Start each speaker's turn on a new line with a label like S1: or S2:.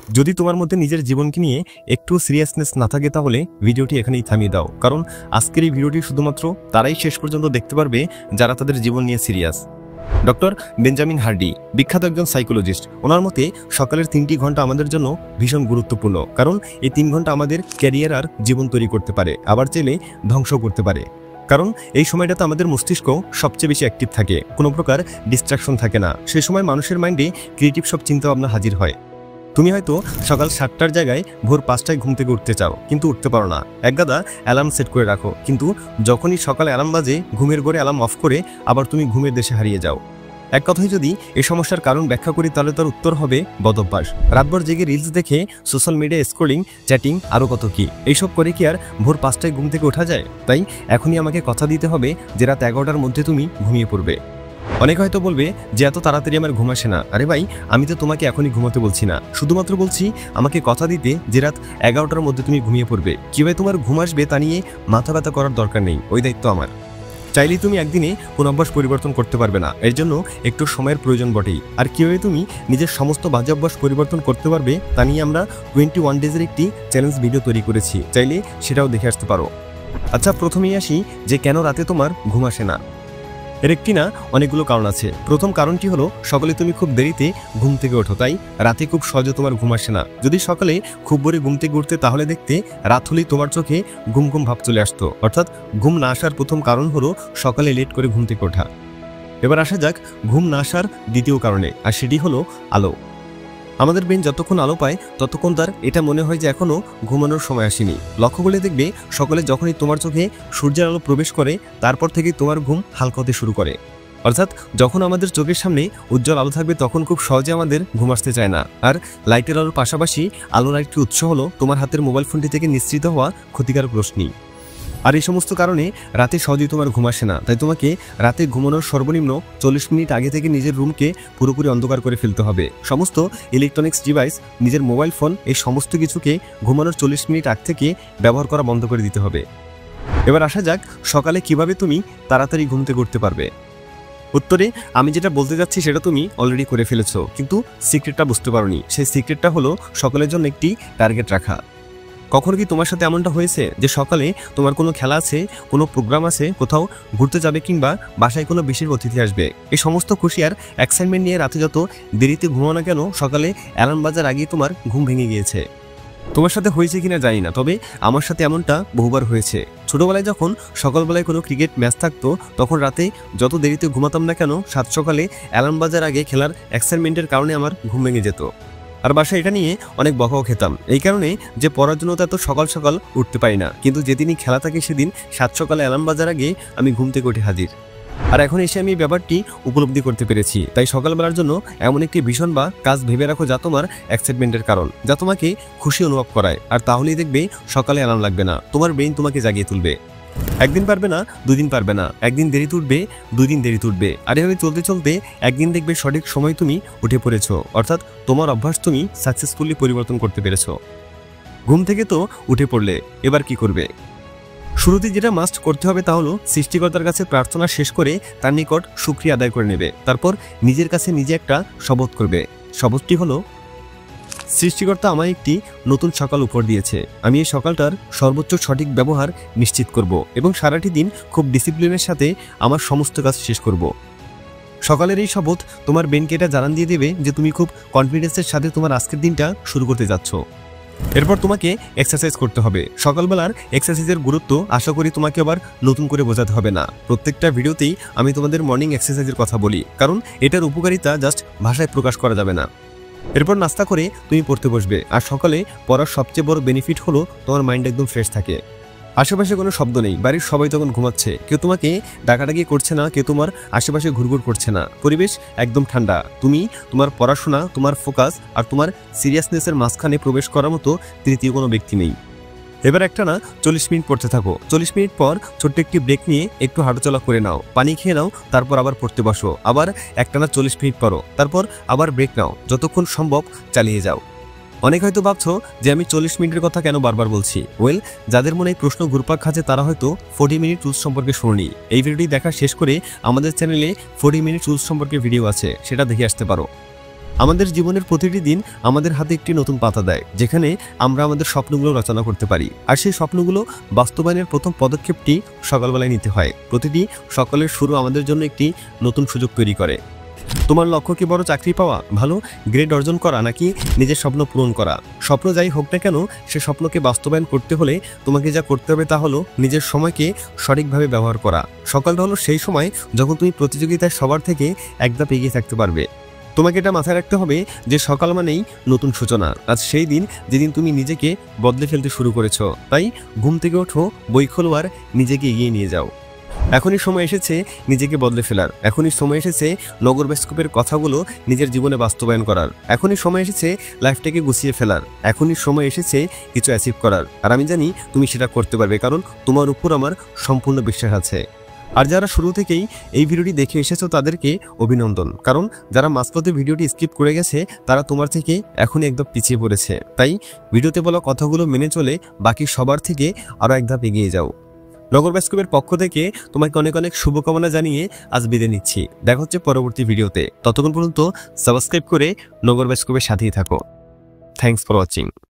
S1: যদি তোমার মধ্যে নিজের জীবনকে নিয়ে একটু সিরিয়াসনেস না থাকে তাহলে ভিডিওটি এখানেই থামিয়ে দাও, কারণ আজকের এই ভিডিওটি শুধুমাত্র তারাই শেষ পর্যন্ত দেখতে পারবে যারা তাদের জীবন নিয়ে সিরিয়াস। ডক্টর বেঞ্জামিন হার্ডি বিখ্যাত একজন সাইকোলজিস্ট। ওনার মতে সকালের 3টি ঘন্টা আমাদের জন্য ভীষণ গুরুত্বপূর্ণ, কারণ এই 3 ঘন্টা আমাদের ক্যারিয়ার আর জীবন তৈরি করতে পারে, আবার চাইলে ধ্বংস করতে পারে। কারণ এই সময়টাতে আমাদের মস্তিষ্ক সবচেয়ে বেশি অ্যাক্টিভ থাকে, কোনো প্রকার ডিস্ট্রাকশন থাকে না। সে সময় মানুষের মাইন্ডে ক্রিয়েটিভ সব চিন্তা ভাবনা হাজির হয়। তুমি হয়তো সকাল 7টার জায়গায় ভোর 5টায় ঘুম থেকে উঠতে চাও, কিন্তু উঠতে পারো না। একগাদা অ্যালার্ম সেট করে রাখো, কিন্তু যখনই সকালে অ্যালার্ম বাজে ঘুমের ঘরে অ্যালার্ম অফ করে আবার তুমি ঘুমের দেশে হারিয়ে যাও। এক কথায় যদি এই সমস্যার কারণ ব্যাখ্যা করি তাহলে তার উত্তর হবে বদভ্যাস। রাতভর জেগে রিলস দেখে, সোশ্যাল মিডিয়া স্ক্রলিং, চ্যাটিং, আরও কত কি। এইসব করে কি আর ভোর 5টায় ঘুম থেকে ওঠা যায়? তাই এখনই আমাকে কথা দিতে হবে যে রাত 11টার মধ্যে তুমি ঘুমিয়ে পড়বে। অনেকে হয়তো বলবে যে এত তাড়াতাড়ি আমার ঘুম আসে না। আরে ভাই, আমি তো তোমাকে এখনই ঘুমাতে বলছি না, শুধুমাত্র বলছি আমাকে কথা দিতে যে রাত 11টার মধ্যে তুমি ঘুমিয়ে পড়বে। কীভাবে তোমার ঘুম আসবে তা নিয়ে মাথা ব্যথা করার দরকার নেই, ওই দায়িত্ব আমার। চাইলেই তুমি একদিনে কোন অভ্যাস পরিবর্তন করতে পারবে না, এর জন্য একটু সময়ের প্রয়োজন বটেই। আর কীভাবে তুমি নিজের সমস্ত বাজে অভ্যাস পরিবর্তন করতে পারবে তা নিয়ে আমরা 21 ডেজের একটি চ্যালেঞ্জ ভিডিও তৈরি করেছি, চাইলে সেটাও দেখে আসতে পারো। আচ্ছা, প্রথমেই আসি যে কেন রাতে তোমার ঘুম আসে না। এর একটি না অনেকগুলো কারণ আছে। প্রথম কারণটি হলো সকালে তুমি খুব দেরিতে ঘুম থেকে ওঠো, তাই রাতে খুব সহজে তোমার ঘুম আসে না। যদি সকালে খুব ভোরে ঘুম থেকে উঠতে তাহলে দেখতে রাত হলেই তোমার চোখে ঘুম ঘুম ভাব চলে আসতো। অর্থাৎ ঘুম না আসার প্রথম কারণ হলো সকালে লেট করে ঘুম থেকে ওঠা। এবার আসা যাক ঘুম না আসার দ্বিতীয় কারণে, আর সেটি হলো আলো। আমাদের ব্রেন যতক্ষণ আলো পায় ততক্ষণ তার এটা মনে হয় যে এখনও ঘুমানোর সময় আসেনি। লক্ষ্য করলে দেখবে সকালে যখনই তোমার চোখে সূর্যের আলো প্রবেশ করে তারপর থেকে তোমার ঘুম হালকা হতে শুরু করে। অর্থাৎ যখন আমাদের চোখের সামনে উজ্জ্বল আলো থাকবে তখন খুব সহজে আমাদের ঘুম আসতে চায় না। আর লাইটের আলোর পাশাপাশি আলোর একটি উৎস হলো তোমার হাতের মোবাইল ফোনটি থেকে নিঃসৃত হওয়া ক্ষতিকারক রশ্মি। আর এই সমস্ত কারণে রাতে সহজেই তোমার ঘুম আসে না। তাই তোমাকে রাতে ঘুমানোর সর্বনিম্ন 40 মিনিট আগে থেকে নিজের রুমকে পুরোপুরি অন্ধকার করে ফেলতে হবে। সমস্ত ইলেকট্রনিক্স ডিভাইস, নিজের মোবাইল ফোন, এই সমস্ত কিছুকে ঘুমানোর 40 মিনিট আগ থেকে ব্যবহার করা বন্ধ করে দিতে হবে। এবার আসা যাক সকালে কিভাবে তুমি তাড়াতাড়ি ঘুম থেকে উঠতে পারবে। উত্তরে আমি যেটা বলতে যাচ্ছি সেটা তুমি অলরেডি করে ফেলেছো, কিন্তু সিক্রেটটা বুঝতে পারোনি। সেই সিক্রেটটা হলো সকালের জন্য একটি টার্গেট রাখা। কখনো কি তোমার সাথে এমনটা হয়েছে যে সকালে তোমার কোনো খেলা আছে, কোনো প্রোগ্রাম আছে, কোথাও ঘুরতে যাবে, কিংবা বাসায় কোনো বিশেষ অতিথি আসবে? এই সমস্ত খুশি আর এক্সাইটমেন্ট নিয়ে রাতে যত দেরিতে ঘুমাও না কেন সকালে অ্যালার্ম বাজার আগেই তোমার ঘুম ভেঙে গিয়েছে। তোমার সাথে হয়েছে কিনা জানি না, তবে আমার সাথে এমনটা বহুবার হয়েছে। ছোটবেলায় যখন সকালবেলায় কোনো ক্রিকেট ম্যাচ থাকতো তখন রাতে যত দেরিতে ঘুমাতাম না কেন সাত সকালে অ্যালার্ম বাজার আগে খেলার এক্সাইটমেন্টের কারণে আমার ঘুম ভেঙে যেত। আর বাসায় এটা নিয়ে অনেক বকাও খেতাম, এই কারণে যে পড়ার জন্য এত সকাল সকাল উঠতে পারি না। কিন্তু যেদিনই খেলা থাকে সেদিন 7 সকালে অ্যালার্ম বাজার আগে আমি ঘুম থেকে উঠে হাজির। আর এখন এসে আমি এই ব্যাপারটি উপলব্ধি করতে পেরেছি। তাই সকালবেলার জন্য এমন একটি ভীষণ বা কাজ ভেবে রাখো যা তোমার এক্সাইটমেন্টের কারণ, যা তোমাকে খুশি অনুভব করায়। আর তাহলেই দেখবে সকালে অ্যালার্ম লাগবে না, তোমার ব্রেইন তোমাকে জাগিয়ে তুলবে। একদিন পারবে না, 2 দিন পারবে না, একদিন দেরিতে উঠবে, 2 দিন দেরিতে উঠবে। আর এভাবে চলতে চলতে একদিন দেখবে সঠিক সময় তুমি উঠে পড়েছো, অর্থাৎ তোমার অভ্যাস তুমি সাকসেসফুলি পরিবর্তন করতে পেরেছো। ঘুম থেকে তো উঠে পড়লে, এবার কি করবে? শুরুতে যেটা মাস্ট করতে হবে তা হলো সৃষ্টিকর্তার কাছে প্রার্থনা শেষ করে তার নিকট শুকরিয়া আদায় করে নেবে। তারপর নিজের কাছে নিজে একটা শপথ করবে। শপথটি হলো, সৃষ্টিকর্তা আমায় একটি নতুন সকাল উপহার দিয়েছে। আমি এই সকালটার সর্বোচ্চ সঠিক ব্যবহার নিশ্চিত করব এবং সারাটি দিন খুব ডিসিপ্লিনের সাথে আমার সমস্ত কাজ শেষ করব। সকালের এই শপথ তোমার ব্রেনকে এটা জানান দিয়ে দেবে যে তুমি খুব কনফিডেন্সের সাথে তোমার আজকের দিনটা শুরু করতে যাচ্ছ। এরপর তোমাকে এক্সারসাইজ করতে হবে। সকালবেলার এক্সারসাইজের গুরুত্ব আশা করি তোমাকে আবার নতুন করে বোঝাতে হবে না। প্রত্যেকটা ভিডিওতেই আমি তোমাদের মর্নিং এক্সারসাইজের কথা বলি, কারণ এটার উপকারিতা জাস্ট ভাষায় প্রকাশ করা যাবে না। এরপর নাস্তা করে তুমি পড়তে বসবে। আর সকালে পড়ার সবচেয়ে বড় বেনিফিট হলো তোমার মাইন্ড একদম ফ্রেশ থাকে। আশেপাশে কোনো শব্দ নেই, বাড়ির সবাই তখন ঘুমাচ্ছে, কেউ তোমাকে ডাকাডাকি করছে না, কেউ তোমার আশেপাশে ঘুরঘুর করছে না। পরিবেশ একদম ঠান্ডা। তুমি তোমার পড়াশোনা, তোমার ফোকাস আর তোমার সিরিয়াসনেসের মাঝখানে প্রবেশ করার মতো তৃতীয় কোনো ব্যক্তি নেই। এবার একটানা 40 মিনিট পড়তে থাকো। 40 মিনিট পর ছোট্ট একটি ব্রেক নিয়ে একটু হাঁটাচলা করে নাও, পানি খেয়ে নাও, তারপর আবার পড়তে বসো। আবার একটানা 40 মিনিট পড়ো, তারপর আবার ব্রেক নাও, যতক্ষণ সম্ভব চালিয়ে যাও। অনেক হয়তো ভাবছো যে আমি 40 মিনিটের কথা কেন বারবার বলছি। ওয়েল, যাদের মনে এই প্রশ্ন ঘুরপাক খাচ্ছে তারা হয়তো 40 মিনিট রুলস সম্পর্কে শুনুনি। এই ভিডিওটি দেখা শেষ করে আমাদের চ্যানেলে 40 মিনিট রুলস সম্পর্কে ভিডিও আছে, সেটা দেখে আসতে পারো। আমাদের জীবনের প্রতিটি দিন আমাদের হাতে একটি নতুন পাতা দেয়, যেখানে আমরা আমাদের স্বপ্নগুলো রচনা করতে পারি। আর সেই স্বপ্নগুলো বাস্তবায়নের প্রথম পদক্ষেপটি সকালবেলায় নিতে হয়। প্রতিটি সকালের শুরু আমাদের জন্য একটি নতুন সুযোগ তৈরি করে। তোমার লক্ষ্য কি বড় চাকরি পাওয়া, ভালো গ্রেড অর্জন করা, নাকি নিজের স্বপ্ন পূরণ করা? স্বপ্ন যাই হোক না কেন, সে স্বপ্নকে বাস্তবায়ন করতে হলে তোমাকে যা করতে হবে তা হলো নিজের সময়কে সঠিকভাবে ব্যবহার করা। সকালটা হলো সেই সময় যখন তুমি প্রতিযোগিতায় সবার থেকে এক ধাপ এগিয়ে থাকতে পারবে। তোমাকে এটা মাথায় রাখতে হবে যে সকাল মানেই নতুন সূচনা। আজ সেই দিন যেদিন তুমি নিজেকে বদলে ফেলতে শুরু করেছো। তাই ঘুম থেকে ওঠো, বই খোলো আর নিজেকে এগিয়ে নিয়ে যাও। এখনই সময় এসেছে নিজেকে বদলে ফেলার। এখনই সময় এসেছে নগর বাস্তবের কথাগুলো নিজের জীবনে বাস্তবায়ন করার। এখনই সময় এসেছে লাইফটাকে গুছিয়ে ফেলার। এখনই সময় এসেছে কিছু অ্যাচিভ করার। আর আমি জানি তুমি সেটা করতে পারবে, কারণ তোমার উপর আমার সম্পূর্ণ বিশ্বাস আছে। আর যারা শুরু থেকেই এই ভিডিওটি দেখে এসেছো তাদেরকে অভিনন্দন, কারণ যারা মাঝপথে ভিডিওটি স্কিপ করে গেছে তারা তোমার থেকে এখনই একদম পিছিয়ে পড়েছে। তাই ভিডিওতে বলা কথাগুলো মেনে চলে বাকি সবার থেকে আরও এক ধাপ এগিয়ে যাও। নগর বাস্তবের পক্ষ থেকে তোমাকে অনেক অনেক শুভকামনা জানিয়ে আজ বিদায় নিচ্ছি। দেখা হচ্ছে পরবর্তী ভিডিওতে। ততক্ষণ পর্যন্ত সাবস্ক্রাইব করে নগর বাস্তবের সাথেই থাকো। Thanks for watching.